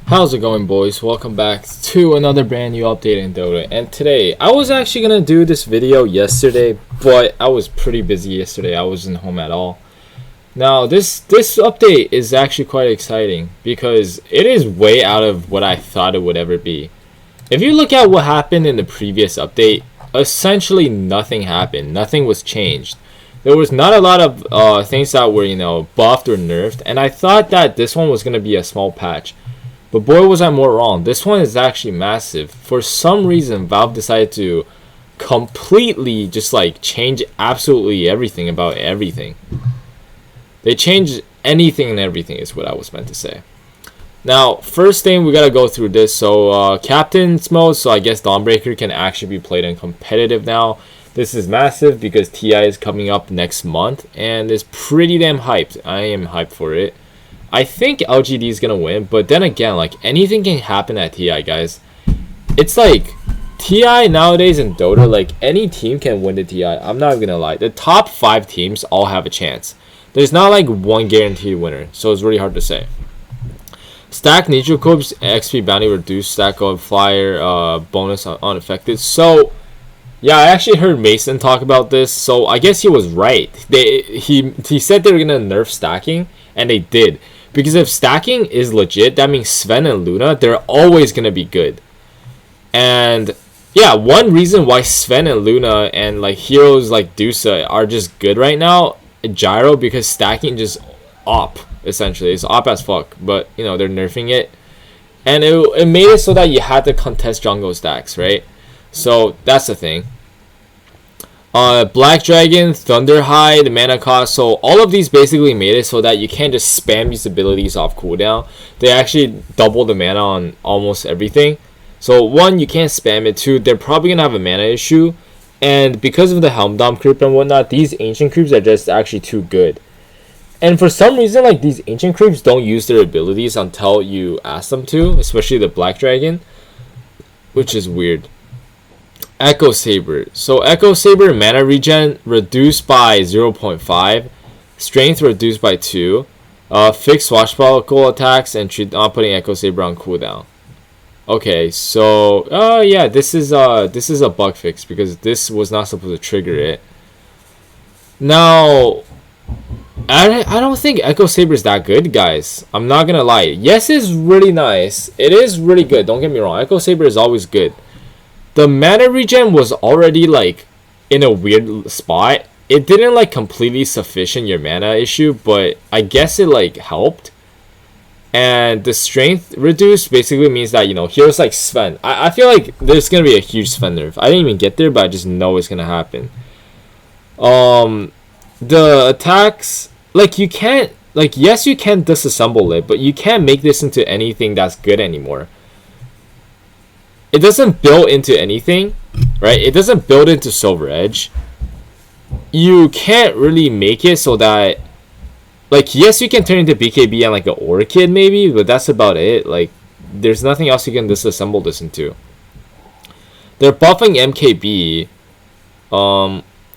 How's it going, boys? Welcome back to another brand new update in Dota. And today, I was actually gonna do this video yesterday, but I was pretty busy yesterday. I wasn't home at all. Now, this update is actually quite exciting because it is way out of what I thought it would ever be. If you look at what happened in the previous update, essentially nothing happened. Nothing was changed. There was not a lot of things that were, buffed or nerfed, and I thought that this one was gonna be a small patch. But boy, was I more wrong. This one is actually massive. For some reason, Valve decided to completely just change absolutely everything about everything. They changed anything and everything is what I was meant to say. Now, first thing, we gotta go through this. So, Captain's mode, so I guess Dawnbreaker can actually be played in competitive now. This is massive because TI is coming up next month and it's pretty damn hyped. I am hyped for it. I think LGD is gonna win, but then again, anything can happen at TI, guys. It's TI nowadays in Dota, any team can win the TI. I'm not gonna lie. The top 5 teams all have a chance. There's not one guaranteed winner, so it's really hard to say. Stack Neutral Corp's XP bounty reduced, stack of flyer bonus unaffected. So yeah, I actually heard Mason talk about this, so I guess he was right. He said they were gonna nerf stacking, and they did. Because if stacking is legit, that means Sven and Luna, they're always going to be good. And yeah, one reason why Sven and Luna and heroes like Dusa are just good right now, Gyro, because stacking just op, essentially. It's op as fuck, but they're nerfing it. And it made it so that you had to contest jungle stacks, right? So that's the thing. Black Dragon, Thunderhide, Mana Cost, so all of these basically made it so that you can't just spam these abilities off cooldown. They actually double the mana on almost everything. So 1, you can't spam it. 2, they're probably going to have a mana issue. And because of the Helm Dom creep and whatnot, these ancient creeps are just actually too good. And for some reason, these ancient creeps don't use their abilities until you ask them to, especially the Black Dragon, which is weird. Echo Saber. So Echo Saber mana regen reduced by 0.5, strength reduced by 2, fixed swashbuckle attacks, and not putting Echo Saber on cooldown. Okay, so yeah, this is a bug fix because this was not supposed to trigger it. Now, I don't think Echo Saber is that good, guys. I'm not gonna lie. Yes, it's really nice. It is really good. Don't get me wrong. Echo Saber is always good. The mana regen was already in a weird spot. It didn't completely sufficient your mana issue, but I guess it helped. And the strength reduced basically means that heroes like Sven. I feel like there's gonna be a huge Sven nerf. I didn't even get there, but I just know it's gonna happen. The attacks you can't yes, you can disassemble it, but you can't make this into anything that's good anymore. It doesn't build into anything, right? It doesn't build into Silver Edge. You can't really make it so that, yes, you can turn into BKB and an Orchid maybe, but that's about it. There's nothing else you can disassemble this into. They're buffing MKB.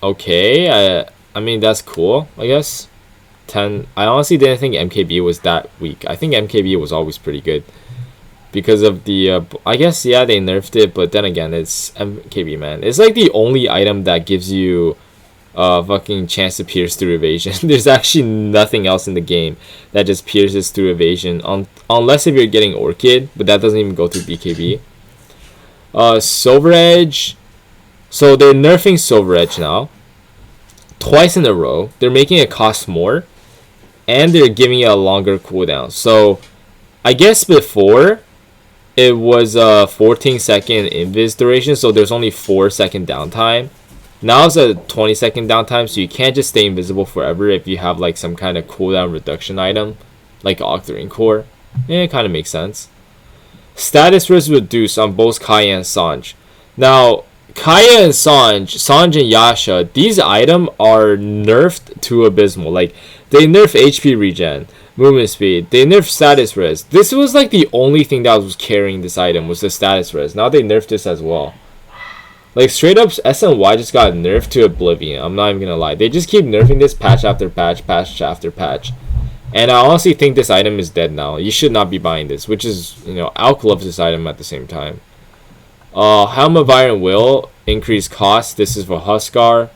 Okay. I mean, that's cool, I guess. 10. I honestly didn't think MKB was that weak. I think MKB was always pretty good. Because of the, I guess, yeah, they nerfed it, but then again, it's MKB, man. It's the only item that gives you a fucking chance to pierce through evasion. There's actually nothing else in the game that just pierces through evasion, unless if you're getting Orchid, but that doesn't even go through BKB. Silver Edge. So they're nerfing Silver Edge now. Twice in a row. They're making it cost more, and they're giving it a longer cooldown. So I guess before it was a 14-second invis duration, so there's only 4-second downtime. Now it's a 20-second downtime, so you can't just stay invisible forever if you have some kind of cooldown reduction item, like Octarine Core. It kind of makes sense. Status risk reduced on both Kaya and Sanj. Now, Kaya and Sanj and Yasha, these items are nerfed to abysmal. They nerf HP regen, movement speed. They nerfed status res. This was the only thing that was carrying this item was the status res. Now they nerfed this as well. Straight up SNY just got nerfed to oblivion. I'm not even gonna lie. They just keep nerfing this patch after patch, patch after patch. And I honestly think this item is dead now. You should not be buying this, which is, you know, Alk loves this item at the same time. Helm of Iron Will, increase cost. This is for Huskar.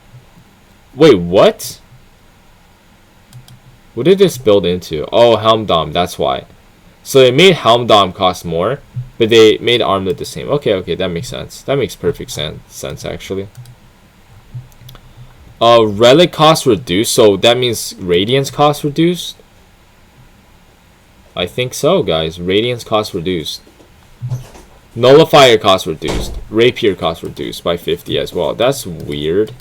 Wait, what? What did this build into? Oh, Helm Dom, that's why. So they made Helm Dom cost more, but they made Armlet the same. Okay, that makes sense. That makes perfect sense actually. Relic cost reduced, so that means Radiance cost reduced? I think so, guys. Radiance cost reduced. Nullifier cost reduced. Rapier cost reduced by 50 as well. That's weird.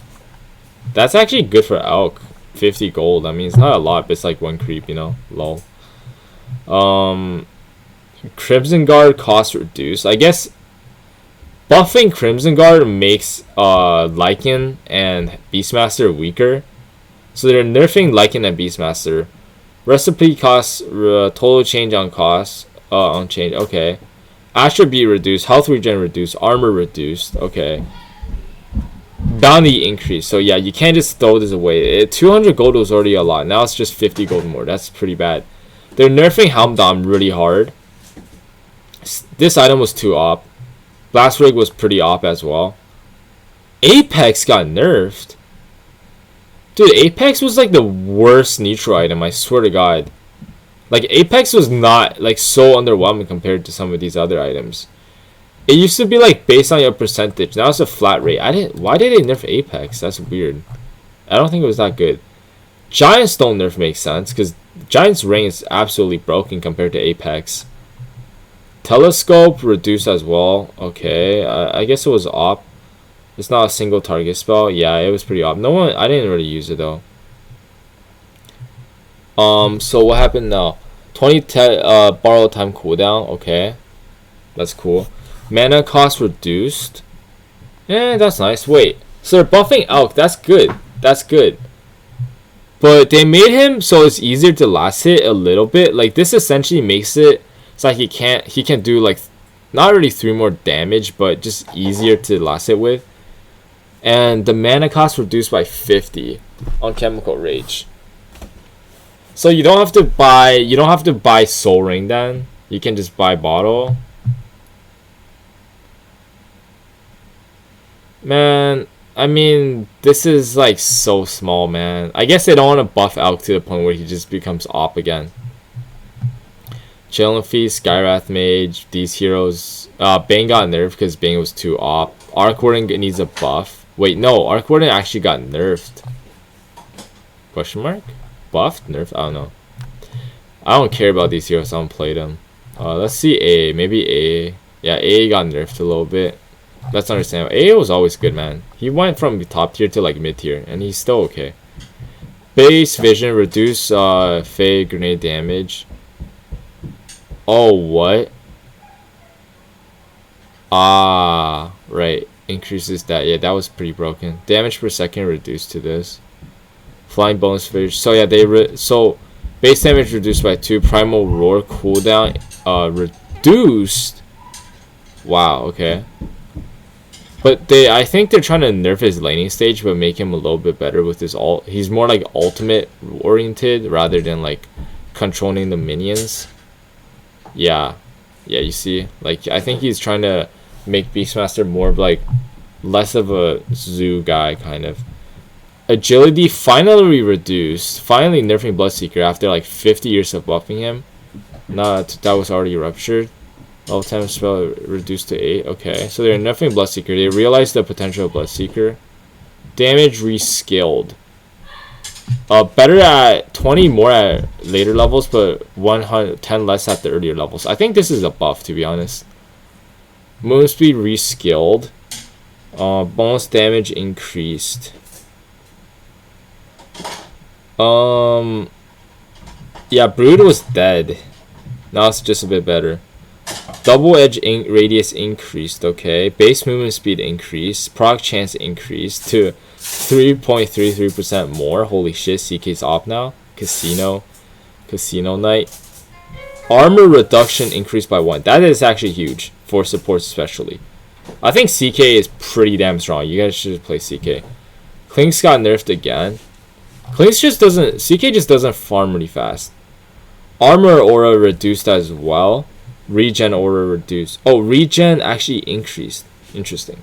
That's actually good for Elk. 50 gold. I mean, it's not a lot, but it's like 1 creep, you know? Lol. Crimson Guard cost reduced. I guess buffing Crimson Guard makes Lycan and Beastmaster weaker. So they're nerfing Lycan and Beastmaster. Recipe costs, total change on cost, on change, okay. Attribute reduced, health regen reduced, armor reduced, okay. Bounty increase, so yeah, you can't just throw this away. 200 gold was already a lot, now it's just 50 gold more, that's pretty bad. They're nerfing Helmdom really hard. This item was too op. Blast Rig was pretty op as well. Apex got nerfed. Dude, Apex was like the worst neutral item, I swear to god. Like, Apex was not like so underwhelming compared to some of these other items. It used to be like based on your percentage. Now it's a flat rate. Why did they nerf Apex? That's weird. I don't think it was that good. Giant's don't nerf makes sense because Giant's ring is absolutely broken compared to Apex. Telescope reduced as well. Okay, I guess it was op. It's not a single target spell. Yeah, it was pretty op. I didn't really use it though. So what happened now? 20 borrow time cooldown. Okay, that's cool. Mana cost reduced. Yeah, that's nice. Wait, so they're buffing Elk. That's good. That's good. But they made him so it's easier to last hit a little bit. Like, this essentially makes it so like he can do like not really 3 more damage, but just easier to last hit with. And the mana cost reduced by 50 on Chemical Rage. So you don't have to buy Soul Ring then. You can just buy Bottle. Man, I mean, this is like so small, man. I guess they don't want to buff Elk to the point where he just becomes op again. Chillin' Feast, Skyrath Mage, these heroes. Bane got nerfed because Bane was too op. Arc Warden needs a buff. Wait, no, Arc Warden actually got nerfed. Question mark? Buffed? Nerfed? I don't know. I don't care about these heroes, I don't play them. Let's see A. Maybe A. Yeah, A got nerfed a little bit. That's understandable. A was always good, man. He went from top tier to like mid tier, and he's still okay. Base Vision, reduce Fey grenade damage. Oh, what? Ah, right. Increases that. Yeah, that was pretty broken. Damage per second reduced to this. Flying bonus fish. So yeah, so base damage reduced by 2. Primal Roar cooldown reduced. Wow. Okay. But I think they're trying to nerf his laning stage, but make him a little bit better with his ult. He's more like ultimate oriented rather than like controlling the minions. Yeah, you see, like I think he's trying to make Beastmaster more of like less of a zoo guy kind of. Agility finally reduced. Finally nerfing Bloodseeker after like 50 years of buffing him. That was already ruptured. All time spell reduced to 8. Okay, so they're nerfing Bloodseeker. They realized the potential of Bloodseeker. Damage reskilled. Better at 20 more at later levels, but 110 less at the earlier levels. I think this is a buff, to be honest. Move speed reskilled. Bonus damage increased. Yeah, Brood was dead. Now it's just a bit better. Double edge radius increased. Okay, base movement speed increased. Proc chance increased to 3.33% more. Holy shit, CK's op now. Casino Knight. Armor reduction increased by 1. That is actually huge for supports especially. I think CK is pretty damn strong. You guys should play CK. Clinks got nerfed again. CK just doesn't farm really fast. Armor aura reduced as well. Regen aura reduced. Oh, regen actually increased. Interesting.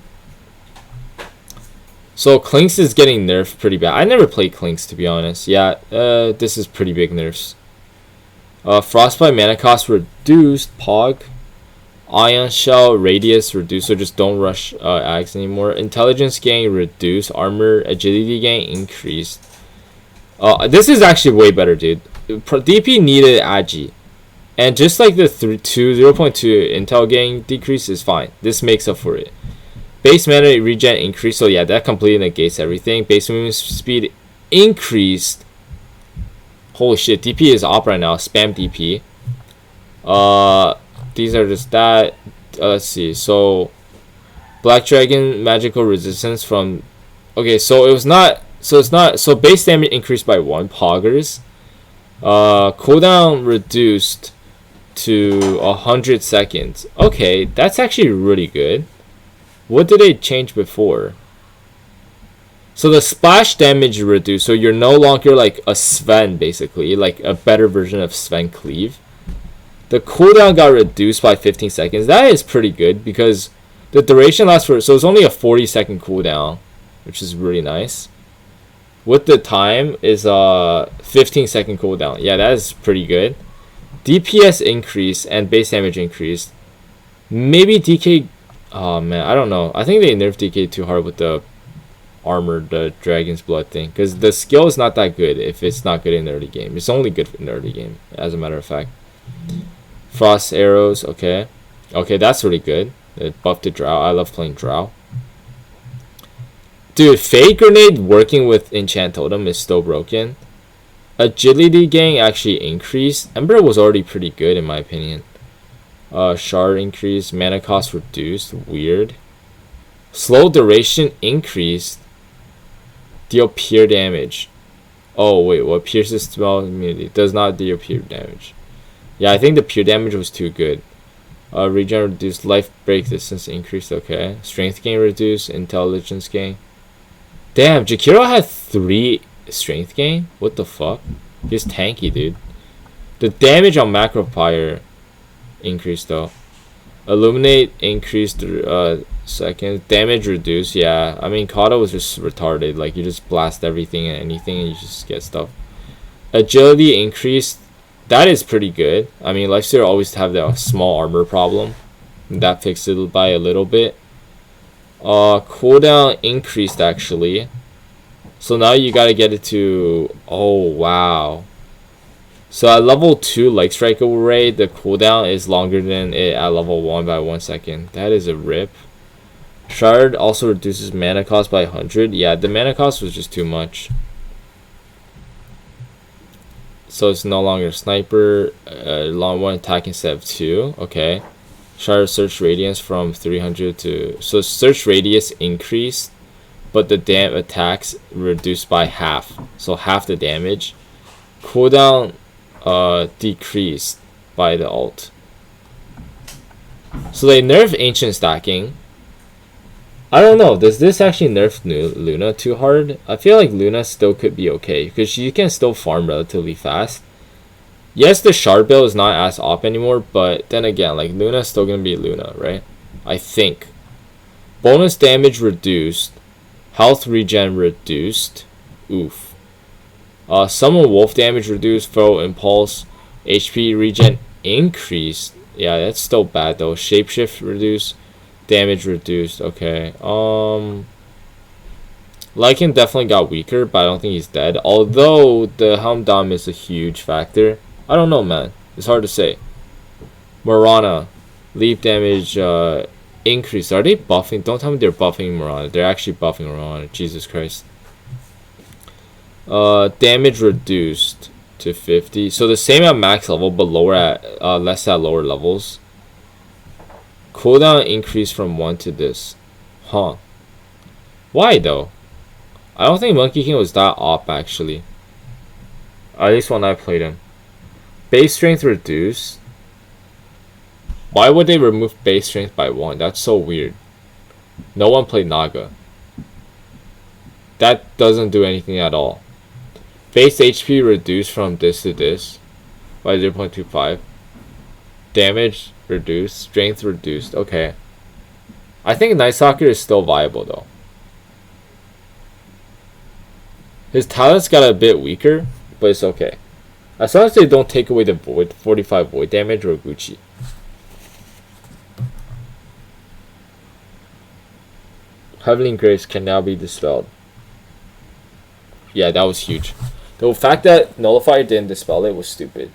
So Clinks is getting nerfed pretty bad. I never played Clinks, to be honest. Yeah, this is pretty big nerfs. Frostbite mana cost reduced. Pog. Ion Shell radius reduced, so just don't rush Ags anymore. Intelligence gain reduced. Armor agility gain increased. This is actually way better, dude. DP needed Agi. And just like the 0.2 intel gain decrease is fine. This makes up for it. Base mana regen increased, so yeah, that completely negates everything. Base movement speed increased. Holy shit, DP is op right now. Spam DP. These are just that. Let's see. So, Black Dragon magical resistance from. Okay, so it was not. So it's not. So base damage increased by 1. Poggers. Cooldown reduced to 100 seconds. Okay, that's actually really good. What did they change before? So the splash damage reduced, so you're no longer like a Sven, basically, like a better version of Sven Cleave. The cooldown got reduced by 15 seconds. That is pretty good because the duration lasts for, so it's only a 40-second cooldown, which is really nice. With the time is 15-second cooldown. Yeah, that is pretty good. DPS increased and base damage increased. Maybe DK. Oh man, I don't know. I think they nerfed DK too hard with the armor, the Dragon's Blood thing, because the skill is not that good if it's not good in the early game. It's only good in the early game, as a matter of fact. Frost arrows, okay. Okay, that's really good. It buffed to Drow. I love playing Drow. Dude, Fade Grenade working with Enchant Totem is still broken. Agility gain actually increased. Ember was already pretty good in my opinion. Shard increased. Mana cost reduced. Weird. Slow duration increased. Deal pure damage. Oh wait, what pierces spell immunity? Does not deal pure damage. Yeah, I think the pure damage was too good. Regen reduced. Life break distance increased. Okay. Strength gain reduced. Intelligence gain. Damn, Jakiro had 3 strength gain? What the fuck? He's tanky, dude. The damage on Macropire increased though. Illuminate increased seconds. Damage reduced, yeah. I mean, Kata was just retarded. Like, you just blast everything and anything and you just get stuff. Agility increased. That is pretty good. I mean, Lifesteal always have the small armor problem. That fixed it by a little bit. Cooldown increased actually. So now you gotta get it to... Oh, wow. So at level 2 Like Strike Array, the cooldown is longer than it at level 1 by 1 second. That is a rip. Shard also reduces mana cost by 100. Yeah, the mana cost was just too much. So it's no longer Sniper. Long 1 attack instead of 2. Okay. Shard search radius from 300 to... So search radius increased, but the damn attacks reduced by half. So half the damage. Cooldown decreased by the ult. So they nerfed ancient stacking. I don't know, does this actually nerf Luna too hard? I feel like Luna still could be okay because she can still farm relatively fast. Yes, the shard build is not as op anymore, but then again, like, Luna's still gonna be Luna, right? I think. Bonus damage reduced. Health regen reduced. Oof. Summon wolf damage reduced. Throw impulse. HP regen increased. Yeah, that's still bad though. Shapeshift reduced. Damage reduced. Okay. Lycan definitely got weaker, but I don't think he's dead. Although the Helm Dom is a huge factor. I don't know, man. It's hard to say. Morana. Leap damage increased. Are they buffing? Don't tell me they're buffing Morana. They're actually buffing Morana. Jesus Christ. Damage reduced to 50. So the same at max level, but lower at less at lower levels. Cooldown increased from 1 to this. Huh. Why though? I don't think Monkey King was that op actually. At least when I played him. Base strength reduced. Why would they remove base strength by 1? That's so weird. No one played Naga. That doesn't do anything at all. Base HP reduced from this to this. by 0.25. Damage reduced, strength reduced. Okay. I think Night Stalker is still viable though. His talents got a bit weaker, but it's okay. As long as they don't take away the void, 45 void damage or Gucci. Heavenly Grace can now be dispelled. Yeah, that was huge. The fact that Nullifier didn't dispel it was stupid.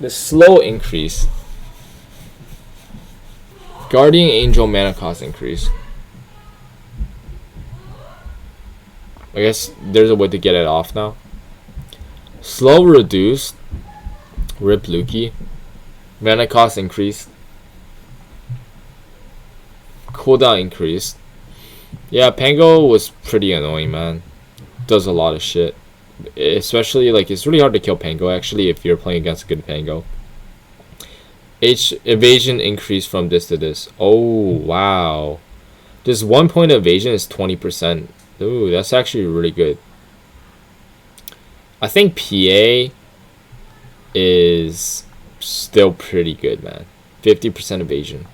The slow increase. Guardian Angel mana cost increase. I guess there's a way to get it off now. Slow reduced. Rip Lukey. Mana cost increased. Cooldown increased. Yeah, Pango was pretty annoying, man. Does a lot of shit. Especially, like, it's really hard to kill Pango, actually, if you're playing against a good Pango. Evasion increased from this to this. Oh, wow. This 1 point evasion is 20%. Ooh, that's actually really good. I think PA is still pretty good, man. 50% evasion.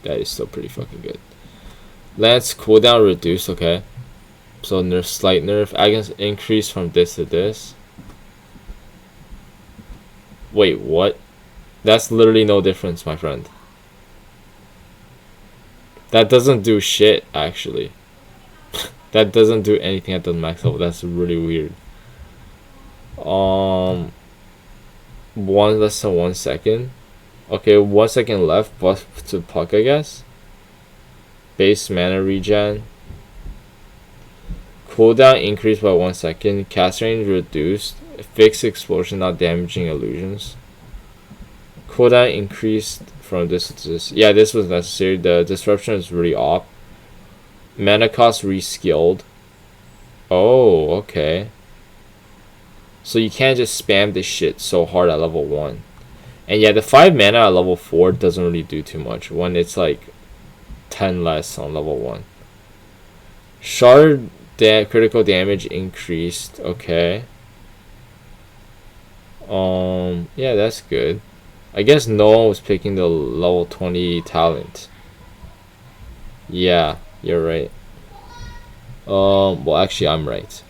That is still pretty fucking good. Lance cooldown reduced, okay. So nerf, slight nerf. Agnes increase from this to this. Wait, what? That's literally no difference, my friend. That doesn't do shit, actually. That doesn't do anything at the max level. That's really weird. Less than 1 second. Okay, 1 second left. Buff to Puck, I guess. Base mana regen. Cooldown increased by 1 second. Cast range reduced. Fixed explosion, not damaging illusions. Cooldown increased from this to this. Yeah, this was necessary. The disruption is really off. Mana cost reskilled. Oh, okay. So you can't just spam this shit so hard at level 1. And yeah, the 5 mana at level 4 doesn't really do too much when it's like 10 less on level 1. Shard critical damage increased. Okay. Yeah, that's good. I guess no one was picking the level 20 talent. Yeah, you're right. Well, actually, I'm right.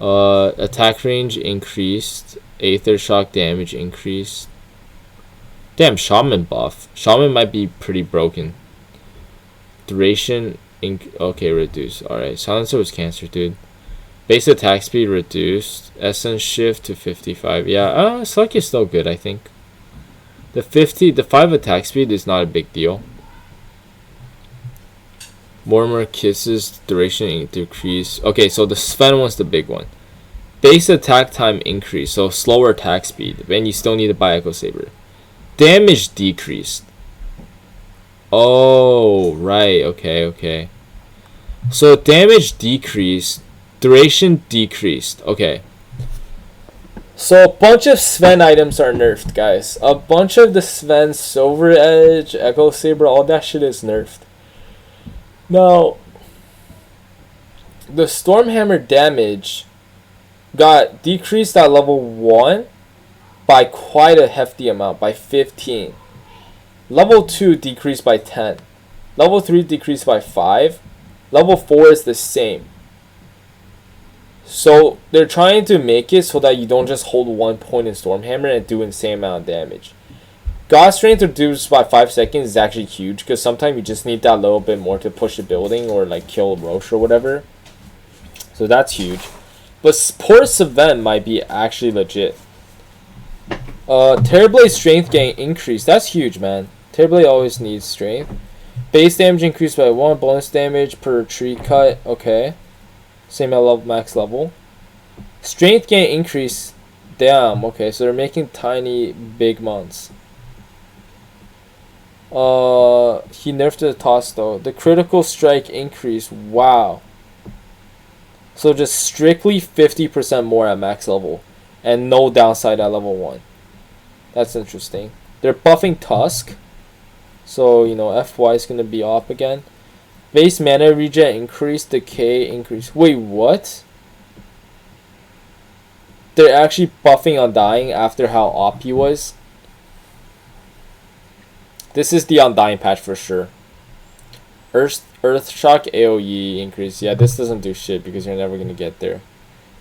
Attack range increased. Aether shock damage increased. Damn, Shaman buff. Shaman might be pretty broken. Duration okay, reduced. Alright, Silencer was cancer, dude. Base attack speed reduced. Essence shift to 55. Yeah, Slug is still good, I think. The 5 attack speed is not a big deal. Warmer kisses, duration decrease. Okay, so the Sven one's the big one. Base attack time increase, so slower attack speed, and you still need to buy Echo Saber. Damage decreased. Oh, right, okay. So damage decreased, duration decreased. Okay. So a bunch of Sven items are nerfed, guys. A bunch of the Sven, Silver Edge, Echo Saber, all that shit is nerfed. Now, the Stormhammer damage got decreased at level 1 by quite a hefty amount, by 15. Level 2 decreased by 10. Level 3 decreased by 5. Level 4 is the same. So they're trying to make it so that you don't just hold 1 point in Stormhammer and do insane amount of damage. God Strength reduced by 5 seconds is actually huge, because sometimes you just need that little bit more to push the building or like kill Roche or whatever. So that's huge. But Port Savant might be actually legit. Terrorblade strength gain increased. That's huge, man. Terrorblade always needs strength. Base damage increased by 1. Bonus damage per tree cut. Okay. Same at max level. Strength gain increase. Damn. Okay, so they're making tiny big mounts. He nerfed the toss though. The critical strike increase. Wow. So just strictly 50% more at max level, and no downside at level 1. That's interesting. They're buffing Tusk, so you know FY is gonna be up again. Base mana regen increase, decay increase. Wait, what? they're actually buffing Undying after how OP he was. This is the Undying patch for sure. Earth Shock AoE increase. Yeah, this doesn't do shit because you're never gonna get there.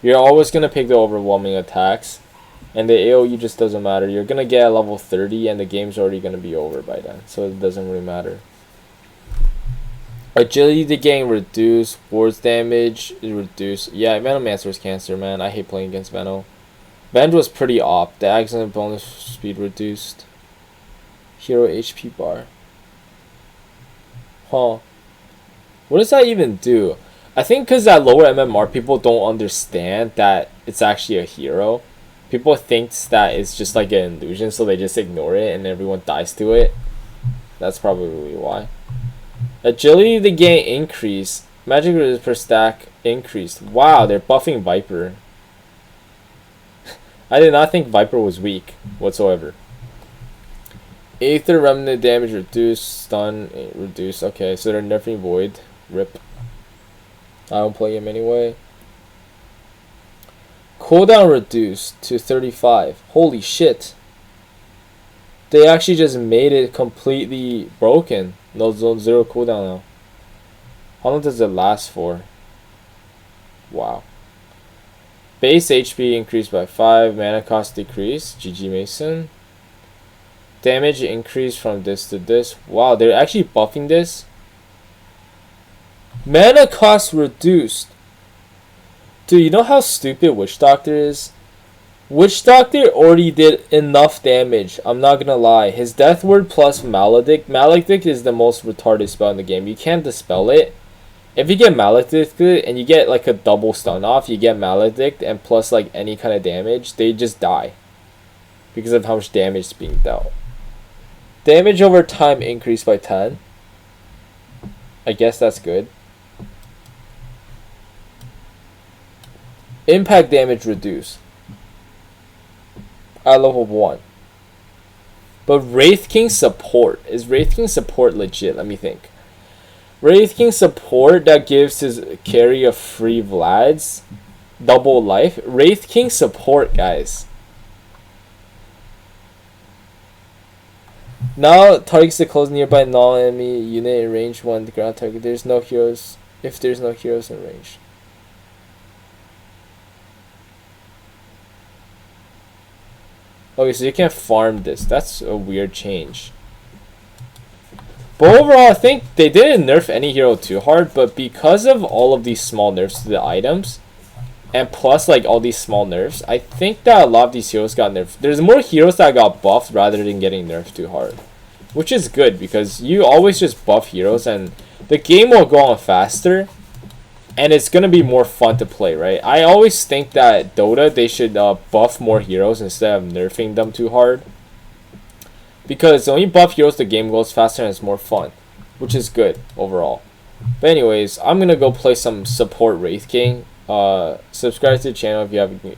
You're always gonna pick the overwhelming attacks, and the AoE just doesn't matter. You're gonna get a level 30, and the game's already gonna be over by then, so it doesn't really matter. Agility to gain reduced. Wards damage is reduced. Yeah, Venomancer is cancer, man. I hate playing against Veno. Venge was pretty op. The accident bonus speed reduced. Hero HP bar. Huh. What does that even do? I think because at lower MMR, people don't understand that it's actually a hero. People think that it's just like an illusion, so they just ignore it and everyone dies to it. That's probably why. Agility to gain increase. Magic resist per stack increased. Wow, they're buffing Viper. I did not think Viper was weak whatsoever. Aether remnant damage reduced. Stun reduced. Okay, so they're nerfing Void. Rip. I don't play him anyway. Cooldown reduced to 35. Holy shit. They actually just made it completely broken. No zero cooldown now. How long does it last for? Wow. Base HP increased by 5. Mana cost decreased. GG Mason. Damage increased from this to this. Wow, they're actually buffing this. Mana cost reduced. Dude, you know how stupid Witch Doctor is? Witch Doctor already did enough damage. I'm not gonna lie. His Death Word plus Maledict. Maledict is the most retarded spell in the game. You can't dispel it. If you get Maledicted and you get like a double stun off, you get Maledict and plus like any kind of damage, they just die. Because of how much damage is being dealt. Damage over time increased by 10. I guess that's good. Impact damage reduced at level 1. But Wraith King support. Is Wraith King support legit? Let me think. Wraith King support that gives his carry a free Vlad's double life. Wraith King support, guys. Now targets the close nearby non-enemy unit in range 1 the ground target. There's no heroes if there's no heroes in range. Okay, so you can't farm this. That's a weird change. But overall, I think they didn't nerf any hero too hard, but because of all of these small nerfs to the items, and plus like all these small nerfs, I think that a lot of these heroes got nerfed. There's more heroes that got buffed rather than getting nerfed too hard. Which is good, because you always just buff heroes and the game will go on faster. And it's going to be more fun to play, right? I always think that Dota, they should buff more heroes instead of nerfing them too hard. Because when you buff heroes, the game goes faster and it's more fun. Which is good, overall. But anyways, I'm going to go play some support Wraith King. Subscribe to the channel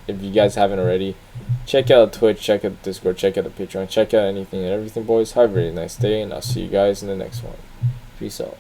if you guys haven't already. Check out Twitch, check out Discord, check out the Patreon, check out anything and everything, boys. Have a really nice day, and I'll see you guys in the next one. Peace out.